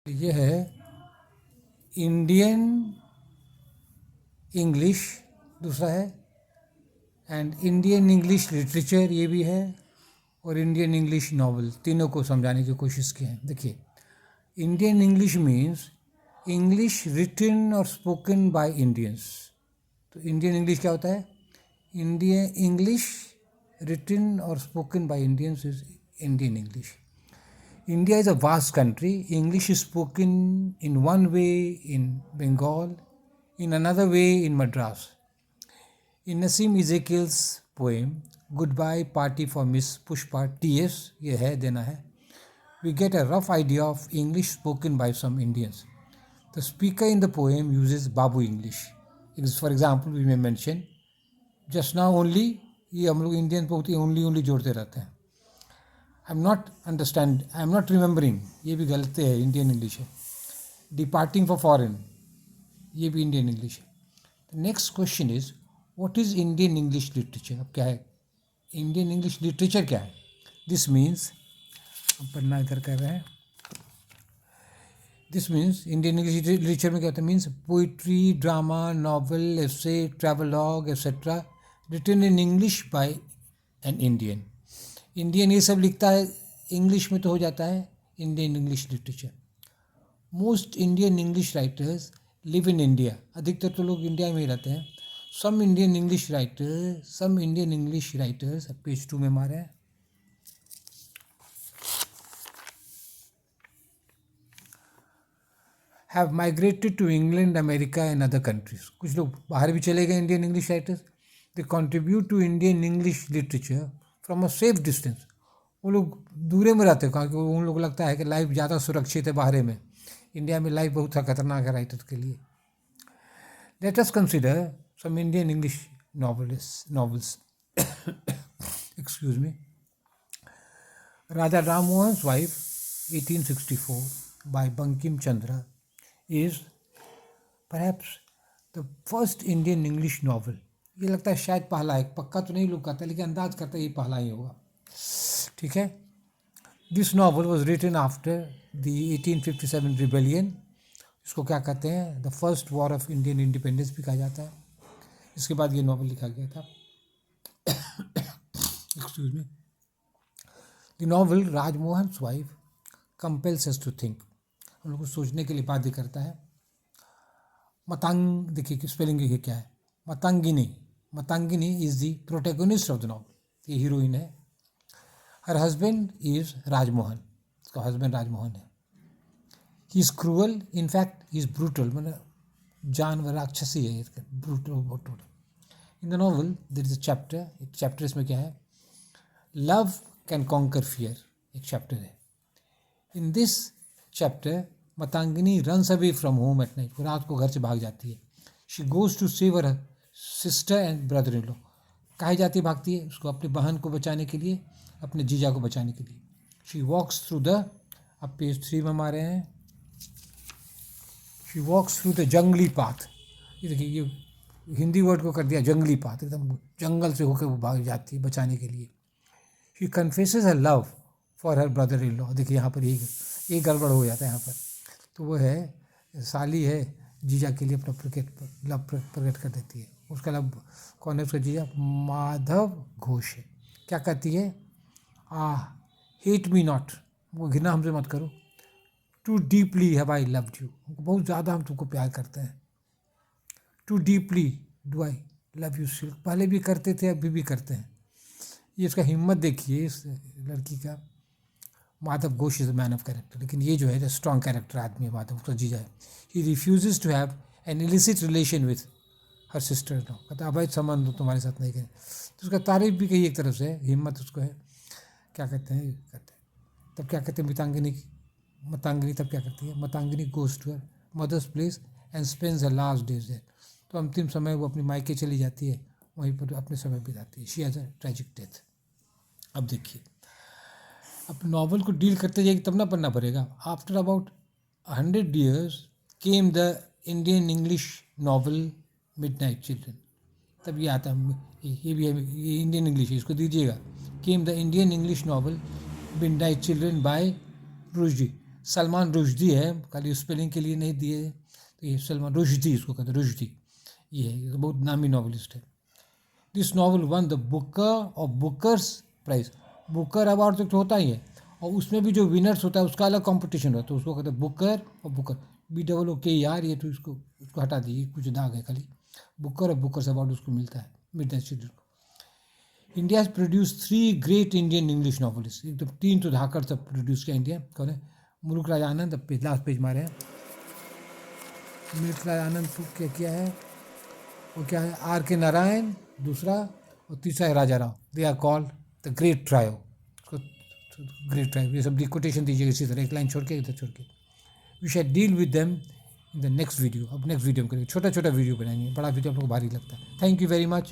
ये है Indian English, दूसरा है एंड इंडियन इंग्लिश लिटरेचर, ये भी है, और इंडियन इंग्लिश नॉवल, तीनों को समझाने की कोशिश की है। देखिए, Indian English means English written और स्पोकन बाय इंडियंस। तो इंडियन इंग्लिश क्या होता है? इंडियन इंग्लिश रिटन और spoken by Indians is Indian English. India is a vast country. English is spoken in one way in Bengal, in another way in Madras. In Nasim Ezekiel's poem, Goodbye Party for Miss Pushpa, T.S., ये है देना है, we get a rough idea of English spoken by some Indians. The speaker in the poem uses Babu English. For example, we may mention, just now only, ये हम लोग Indian बहुत ही only जोड़ते रहते हैं. आई एम नॉट रिमेंबरिंग, ये भी गलत है, इंडियन इंग्लिश है. डिपार्टिंग फॉर फॉरेन, ये भी इंडियन इंग्लिश है. Next question is what is Indian English literature. अब क्या है इंडियन इंग्लिश लिटरेचर? क्या है? दिस मीन्स, हम पढ़ना इधर कर रहे हैं, this means Indian English literature में क्या होता है? Means poetry, drama, novel, essay, travelogue etcetera written in English by an Indian. Indian ये सब लिखता है, इंग्लिश में तो हो जाता है Indian English literature. Most Indian English writers live in India. अधिकतर तो लोग इंडिया में ही रहते हैं. Some Indian English writers page 2 में हमारे हैं. Have migrated to England, America and other countries. कुछ लोग बाहर भी चले गए Indian English writers. They contribute to Indian English literature from a safe distance. वो लोग दूरे में रहते हैं क्योंकि उन लोग लगता है कि लाइफ ज़्यादा सुरक्षित है बाहर में. इंडिया में लाइफ बहुत खतरनाक है राइटर के लिए. Let us consider some Indian English novels. Excuse me. Raja Ram Mohan wife 1864 by Bankim Chandra is perhaps the first Indian English novel. ये लगता है शायद पहला है, पक्का तो नहीं लोग कहते, लेकिन अंदाज करता है ये पहला ही होगा. ठीक है. This novel was written after the 1857 rebellion. इसको क्या कहते हैं? The first war of Indian independence भी कहा जाता है. इसके बाद ये नॉवल लिखा गया था. Excuse me. The novel Rajmohan wife compels us to think. हम लोग को सोचने के लिए बाध्य करता है. मतंग, देखिए स्पेलिंग क्या है, Matangini is the protagonist of the novel. ये हीरोइन है. Her husband is Rajmohan. उसका हस्बैंड राजमोहन है. He is cruel, in fact he is brutal. मतलब जानवर राक्षसी है, brutal. In the novel there is a chapter. एक चैप्टर इसमें क्या है? Love can conquer fear. एक चैप्टर है. In this chapter Matangini runs away from home at night. वो रात को घर से भाग जाती है. She goes to save her sister and brother in law. काहे जाती भागती है? उसको अपनी बहन को बचाने के लिए, अपने जीजा को बचाने के लिए. शी वॉक्स थ्रू द, अब पेज 3 में हमारे हैं, शी वॉक्स थ्रू द जंगली पाथ. ये देखिए, ये हिंदी वर्ड को कर दिया जंगली पाथ. एकदम जंगल से होकर वो भाग जाती है बचाने के लिए. She confesses her love for her brother in law. देखिए यहाँ पर एक गड़बड़ हो जाता है यहाँ पर. तो वो है साली है, जीजा के लिए अपना लव प्रकट कर देती है. उसका लव कौन है? उसका जीजा माधव घोष है. क्या कहती है? हेट मी नॉट, वो घृणा हमसे मत करो. Too deeply have I loved you, बहुत ज़्यादा हम तुमको प्यार करते हैं. Too deeply do I love you still, पहले भी करते थे अभी भी करते हैं. ये उसका हिम्मत देखिए इस लड़की का. Madhav Ghosh is a man of character. लेकिन ये जो है स्ट्रॉन्ग कैरेक्टर आदमी है माधव, उसका जीजा है. He refuses to have an illicit relation with her sister. No, कहता अवैध संबंध तुम्हारे साथ नहीं करें. तो उसका तारीफ भी कही एक तरफ से, हिम्मत उसको है. क्या कहते हैं? तब क्या कहते हैं मतंगिनी तब क्या करती है? Matangini goes to her mother's place and spends her last days there. तो अंतिम समय वो अपनी मायके चली जाती है, वहीं पर अपने समय बिताती है. She has a tragic death. अब देखिए, अब नॉवल को डील करते जाइए तब ना पढ़ना पड़ेगा. After about 100 years came the Indian English novel Midnight children. तब ये आता है, ये भी है, ये इंडियन इंग्लिश है, इसको दीजिएगा. Came the Indian English novel Midnight Children by Rushdie. Salman Rushdie है, खाली स्पेलिंग के लिए नहीं दिए, तो ये सलमान रुश्दी इसको कहते हैं, रुश्दी। ये है, ये बहुत नामी नॉवलिस्ट है। This novel one the Booker और बुकर्स प्राइज। बुकर अवार्ड तो होता ही है, और उसमें भी जो विनर्स होता है उसका अलग कंपटीशन होता है, तो उसको कहते हैं बुकर और बुकर, BOOKER। ये तो इसको हटा दिए, कुछ दाग है खाली। बुकर और बुकर्स अवार्ड उसको मिलता है, मिडनाइट शेड्यूल को। India has produce 3 great Indian English novelist. एक तो 3 तो धाकर तक प्रोड्यूस किया इंडिया। कौन है? मुल्क राज आनंद, लास्ट पेज मारे हैं। मुल्क राज आनंद को क्या किया है, वो क्या है, RK नारायण दूसरा, और तीसरा है Raja Rao. They are called the great trio. Great trio, ये सब कोटेशन दीजिएगा इसी तरह, एक लाइन छोड़ के, इधर छोड़ के। We shall deal with them in the next video. अब नेक्स्ट वीडियो में करेंगे, छोटा छोटा वीडियो बनाएंगे, बड़ा वीडियो आप लोग को भारी लगता है। Thank you very much.